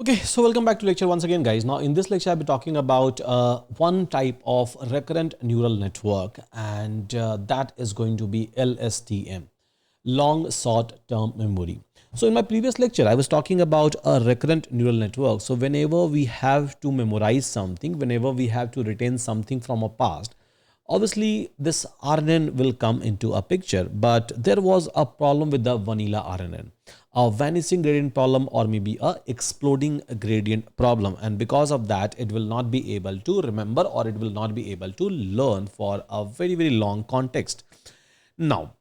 Okay, so welcome back to lecture once again, guys. Now, in this lecture, I'll be talking about one type of recurrent neural network, and that is going to be LSTM, long short term memory. So, in my previous lecture, I was talking about a recurrent neural network. So, whenever we have to memorize something, whenever we have to retain something from a past, obviously this RNN will come into a picture, but there was a problem with the vanilla RNN, a vanishing gradient problem, or maybe a exploding gradient problem, and because of that it will not be able to remember, or it will not be able to learn for a very long context. Now,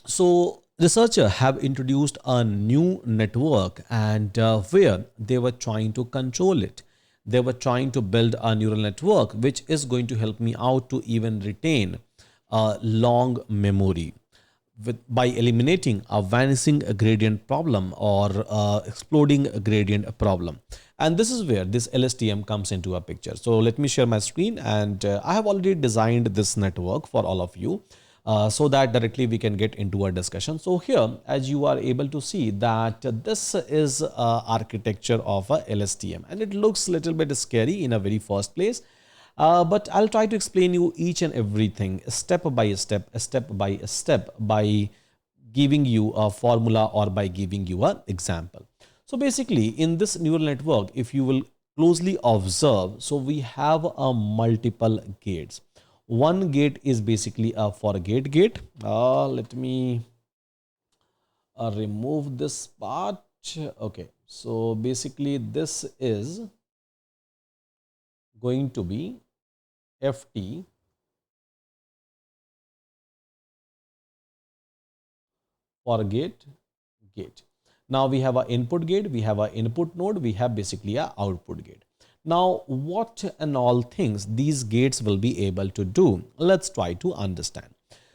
so researchers have introduced a new network, and where they were trying to control it. They were trying to build a neural network which is going to help me out to even retain a long memory by eliminating a vanishing gradient problem or exploding gradient problem. And this is where this LSTM comes into a picture. So let me share my screen, and I have already designed this network for all of you. So that directly we can get into a discussion. So here, as you are able to see, that this is architecture of a LSTM, and it looks a little bit scary in a very first place. But I'll try to explain you each and everything step by step by giving you a formula or by giving you an example. So basically, in this neural network, if you will closely observe, so we have a multiple gates. One gate is basically a forget gate. Let me remove this part. Okay, so basically this is going to be FT forget gate. Now we have an input gate, we have an input node, we have basically a output gate. Now, what and all things these gates will be able to do? Let's try to understand.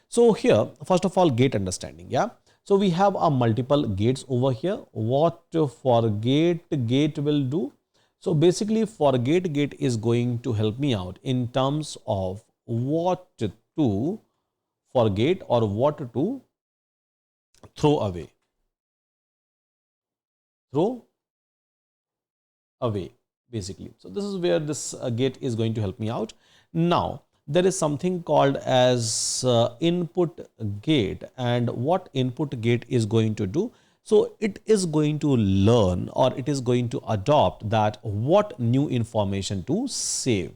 So here, first of all, gate understanding. Yeah. So we have a multiple gates over here. What forget gate will do? So basically, forget gate is going to help me out in terms of what to forget or what to throw away. Throw away, basically. So this is where this gate is going to help me out. Now, there is something called as input gate, and what input gate is going to do? So it is going to learn, or it is going to adopt that what new information to save.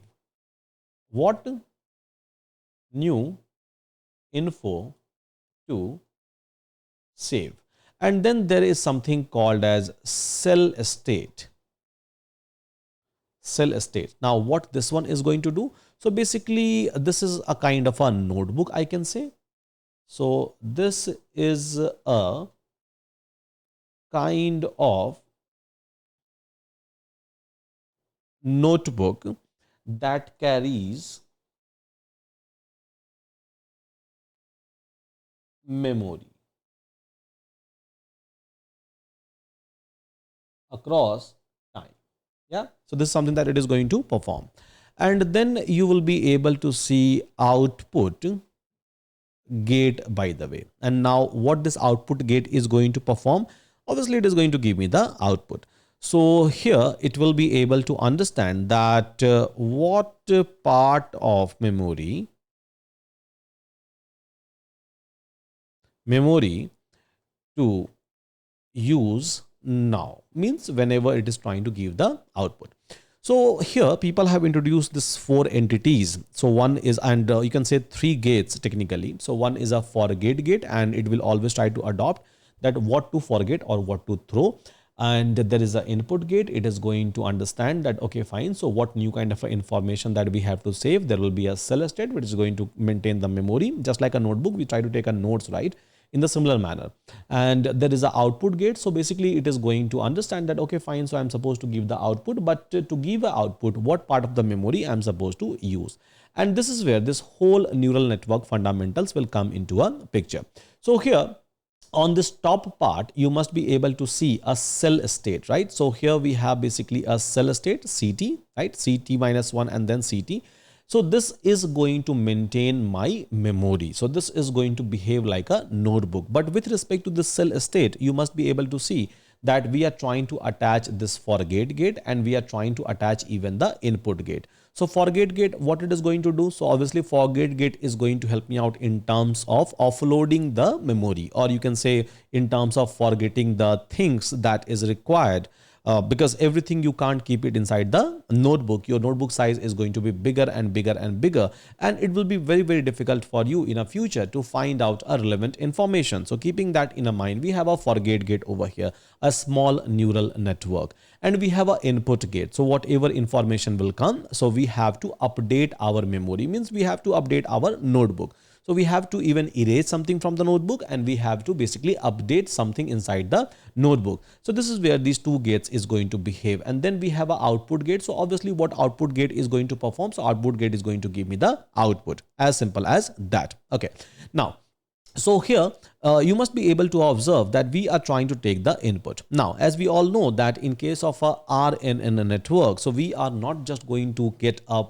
What new info to save. And then there is something called as cell state. Cell state. Now, what this one is going to do? So basically, this is a kind of a notebook, I can say. So this is a kind of notebook that carries memory across time. Yeah. So this is something that it is going to perform. And then you will be able to see output gate, by the way. And now what this output gate is going to perform? Obviously, it is going to give me the output. So here it will be able to understand that what part of memory to use now, means whenever it is trying to give the output. So here people have introduced this 4 entities. So one is, and you can say 3 gates technically. So one is a forget gate, and it will always try to adopt that what to forget or what to throw. And there is an input gate. It is going to understand that, okay, fine. So what new kind of information that we have to save? There will be a cell state which is going to maintain the memory, just like a notebook. We try to take a notes, right? In the similar manner. And there is an output gate. So basically it is going to understand that, okay, fine, so I'm supposed to give the output, but to give the output, what part of the memory I'm supposed to use. And this is where this whole neural network fundamentals will come into a picture. So here on this top part, you must be able to see a cell state, right? So here we have basically a cell state, CT, right? CT minus 1 and then CT. So this is going to maintain my memory. So this is going to behave like a notebook. But with respect to the cell state, you must be able to see that we are trying to attach this forget gate and we are trying to attach even the input gate. So forget gate, what it is going to do? So obviously forget gate is going to help me out in terms of offloading the memory, or you can say in terms of forgetting the things that is required. Because everything you can't keep it inside the notebook. Your notebook size is going to be bigger and bigger and bigger, and it will be very, very difficult for you in a future to find out a relevant information. So keeping that in mind, we have a forget gate over here, a small neural network, and we have an input gate. So whatever information will come, so we have to update our memory, means we have to update our notebook. So we have to even erase something from the notebook, and we have to basically update something inside the notebook. So this is where these two gates is going to behave. And then we have an output gate. So obviously what output gate is going to perform? So output gate is going to give me the output, as simple as that. Okay. Now, so here you must be able to observe that we are trying to take the input. Now, as we all know that in case of a RNN network, so we are not just going to get a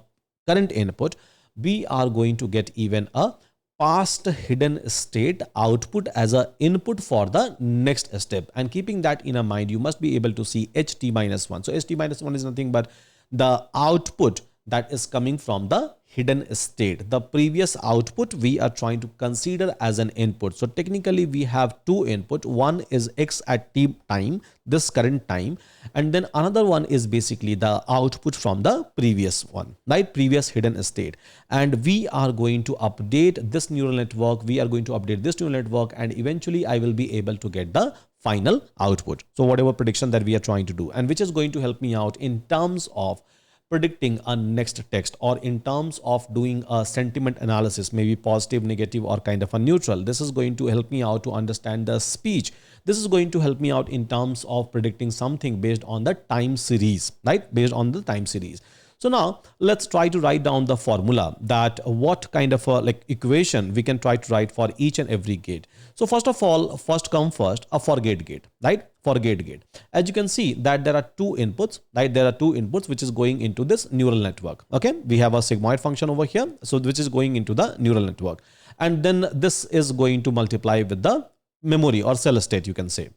current input, we are going to get even a past hidden state output as a input for the next step. And keeping that in mind, you must be able to see ht-1. So ht-1 is nothing but the output that is coming from the hidden state. The previous output we are trying to consider as an input. So technically we have two input. One is x at t time, this current time, and then another one is basically the output from the previous one, right? Previous hidden state. And we are going to update this neural network. We are going to update this neural network, and eventually I will be able to get the final output. So whatever prediction that we are trying to do, and which is going to help me out in terms of predicting a next text, or in terms of doing a sentiment analysis, maybe positive, negative, or kind of a neutral. This is going to help me out to understand the speech. This is going to help me out in terms of predicting something based on the time series, right? Based on the time series. So now let's try to write down the formula that what kind of a equation we can try to write for each and every gate. So first of all, first come first, a forget gate, right? Forget gate. As you can see that there are two inputs, right? There are two inputs which is going into this neural network. Okay. We have a sigmoid function over here. So which is going into the neural network. And then this is going to multiply with the memory or cell state, you can say.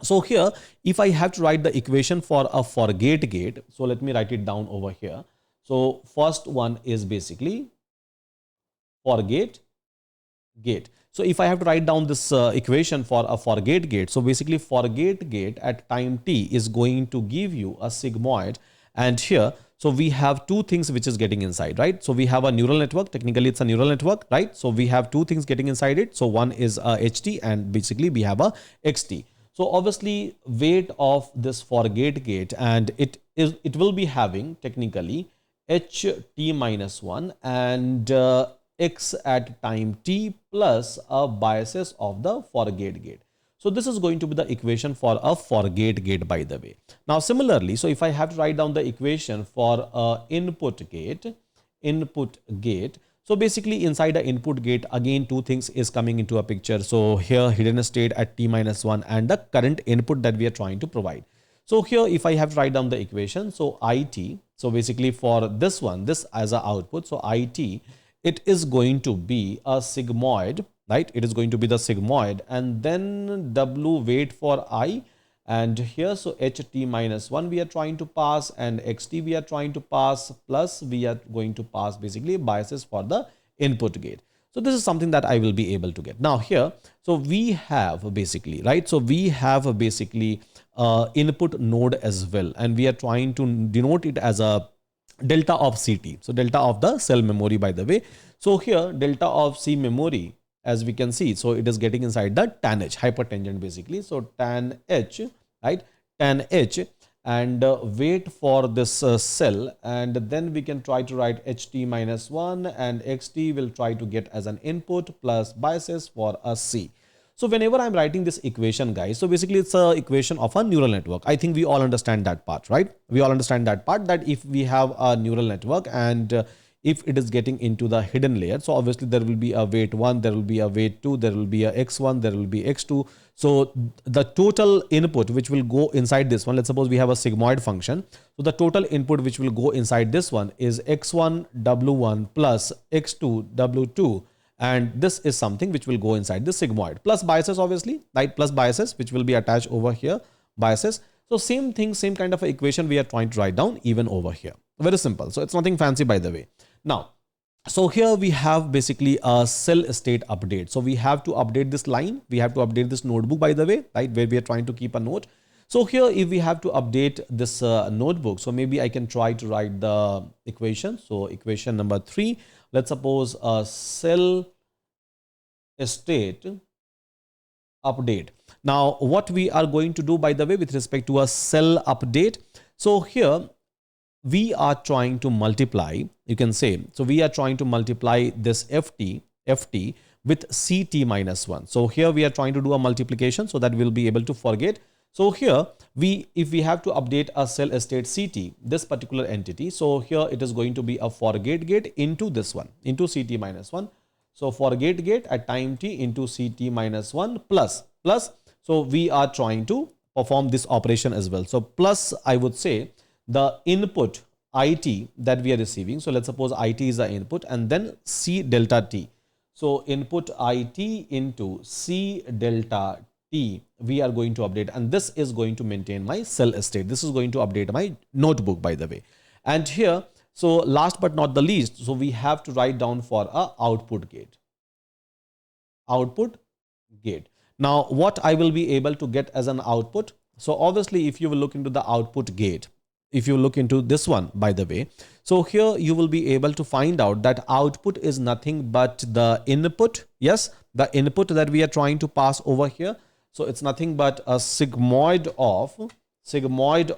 So here, if I have to write the equation for a forget gate, so let me write it down over here. So first one is basically forget gate. So if I have to write down this equation for a forget gate, so basically forget gate at time t is going to give you a sigmoid, and here, so we have two things which is getting inside, right? So we have a neural network, technically it's a neural network, right? So we have two things getting inside it. So one is a ht, and basically we have a xt. So obviously weight of this forget gate, and it will be having technically ht-1 and x at time t plus a biases of the forget gate. So this is going to be the equation for a forget gate, by the way. Now similarly, so if I have to write down the equation for a input gate, so basically inside the input gate, again, two things is coming into a picture. So here hidden state at t-1 and the current input that we are trying to provide. So here, if I have to write down the equation, so it, so basically for this one, this as a output, so it, it is going to be a sigmoid, right? It is going to be the sigmoid, and then w wait for I, and here, so ht-1 we are trying to pass, and xt we are trying to pass, plus we are going to pass basically biases for the input gate. So this is something that I will be able to get. Now here, so we have basically, right? So we have basically input node as well, and we are trying to denote it as a delta of CT. So delta of the cell memory, by the way. So here delta of C memory, as we can see, so it is getting inside the tan H, hypertangent basically. So tan H, right? Tan H, and wait for this cell, and then we can try to write ht-1 and xt will try to get as an input plus biases for a C. So whenever I'm writing this equation, guys, so basically it's a equation of a neural network. I think we all understand that part, right? We all understand that part, that if we have a neural network and if it is getting into the hidden layer, so obviously there will be a weight 1, there will be a weight 2, there will be a x1, there will be x2. So the total input which will go inside this one, let's suppose we have a sigmoid function. So the total input which will go inside this one is x1 w1 plus x2 w2. And this is something which will go inside the sigmoid plus biases, obviously, right? Plus biases which will be attached over here biases. So same thing, same kind of equation we are trying to write down even over here. Very simple. So it's nothing fancy, by the way. Now, so here we have basically a cell state update. So we have to update this line. We have to update this notebook, by the way, right, where we are trying to keep a note. So here, if we have to update this notebook, so maybe I can try to write the equation. So equation number 3, let's suppose a cell state update. Now, what we are going to do, by the way, with respect to a cell update, so here we are trying to multiply, you can say, so we are trying to multiply this ft with ct minus 1. So here we are trying to do a multiplication so that we'll be able to forget. So here if we have to update a cell state ct, this particular entity, so here it is going to be a forget gate into this one, into ct minus 1. So forget gate at time t into ct minus 1 plus. So we are trying to perform this operation as well. So plus, I would say, the input it that we are receiving. So let's suppose it is the input, and then c delta t. So input it into c delta t we are going to update, and this is going to maintain my cell state. This is going to update my notebook, by the way. And here, so last but not the least, so we have to write down for a output gate. Now, what I will be able to get as an output? So obviously, if you will look into the output gate, if you look into this one, by the way, so here you will be able to find out that output is nothing but the input. Yes, the input that we are trying to pass over here. So it's nothing but a sigmoid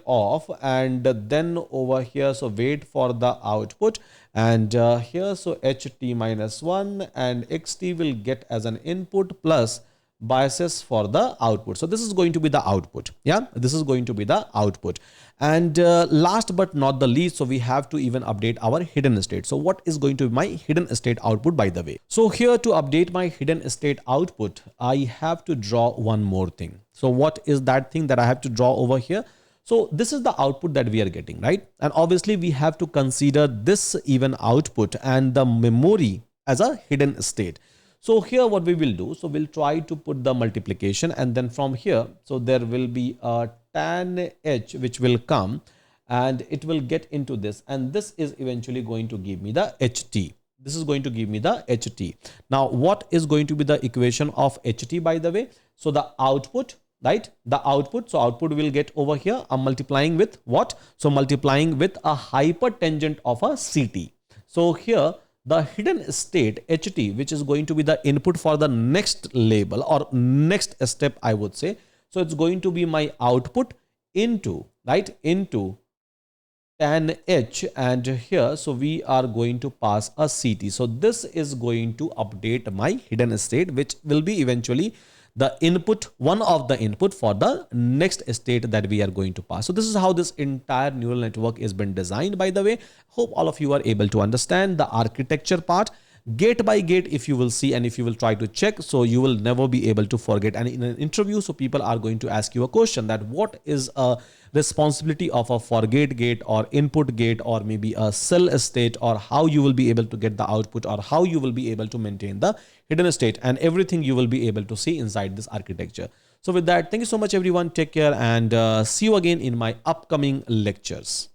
of, and then over here, so wait for the output, and here, so ht minus 1 and xt will get as an input plus biases for the output. So this is going to be the output. Yeah, this is going to be the output. And last but not the least, so we have to even update our hidden state. So what is going to be my hidden state output, by the way? So here, to update my hidden state output, I have to draw one more thing. So what is that thing that I have to draw over here? So this is the output that we are getting, right? And obviously we have to consider this even output and the memory as a hidden state. So here what we will do, so we'll try to put the multiplication, and then from here, so there will be a tan h which will come, and it will get into this, and this is eventually going to give me the ht. This is going to give me the ht. Now, what is going to be the equation of ht, by the way? So the output, right? The output, so output will get over here. I'm multiplying with what? So multiplying with a hypertangent of a ct. So here, the hidden state ht, which is going to be the input for the next label or next step, I would say. So it's going to be my output into, right, into tan h, and here, so we are going to pass a ct. So this is going to update my hidden state, which will be eventually the input, one of the input for the next state that we are going to pass. So this is how this entire neural network has been designed, by the way. Hope all of you are able to understand the architecture part. Gate by gate, if you will see and if you will try to check, so you will never be able to forget. And in an interview, so people are going to ask you a question that what is a responsibility of a forget gate or input gate, or maybe a cell state, or how you will be able to get the output, or how you will be able to maintain the hidden state, and everything you will be able to see inside this architecture. So with that, thank you so much, everyone. Take care, and see you again in my upcoming lectures.